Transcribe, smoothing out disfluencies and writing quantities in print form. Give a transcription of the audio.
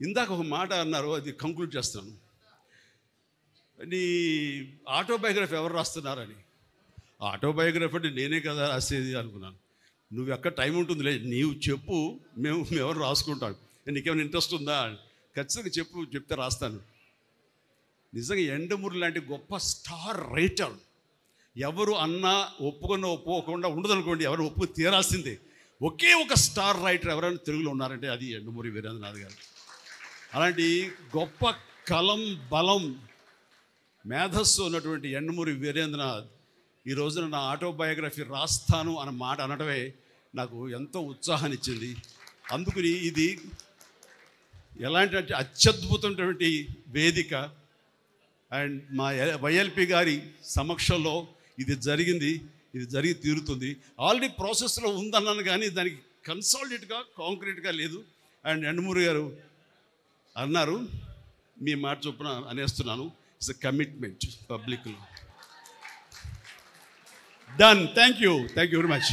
ఇందాక ఒక మాట అన్నారు, అది కంక్లూడ్ చేస్తాను. నీ ఆటోబయోగ్రఫీ ఎవరు రాస్తున్నారని. ఆటోబయోగ్రఫీ అంటే నేనే కదా రాసేది అనుకున్నాను. నువ్వు ఎక్కడ టైం ఉంటుందిలే, నీవు చెప్పు, మేము ఎవరు రాసుకుంటాం, నీకేమైనా ఇంట్రెస్ట్ ఉందా? ఖచ్చితంగా చెప్తే రాస్తాను. నిజంగా యండమూరి లాంటి గొప్ప స్టార్ రైటర్ ఎవరు అన్నా ఒప్పుకోకుండా ఉండదనుకోండి, ఎవరు ఒప్పుకు తీరాల్సిందే. ఒకే ఒక స్టార్ రైటర్ ఎవరైనా తెలుగులో ఉన్నారంటే అది యండమూరి వీరేంద్రనాథ్ గారు. అలాంటి గొప్ప కలం, బలం, మేధస్సు ఉన్నటువంటి యండమూరి వీరేంద్రనాథ్ ఈ రోజున నా ఆటోబయోగ్రఫీ రాస్తాను అన్న మాట అనడమే నాకు ఎంతో ఉత్సాహాన్ని ఇచ్చింది. అందుకని ఇది ఎలాంటి అత్యద్భుతమైనటువంటి వేదిక. అండ్ మా వైఎల్పి గారి సమక్షంలో ఇది జరిగింది, ఇది జరిగి తీరుతుంది. ఆల్రెడీ ప్రాసెస్లో ఉందన్నాను కానీ దానికి కన్సాలిడేట్గా కాంక్రీట్గా లేదు. అండ్ యండమూరి గారు అన్నారు, మీ మాట చొప్పున అనేస్తున్నాను, ఇట్స్ ఎ కమిట్మెంట్ పబ్లిక్లో. Done. Thank you very much.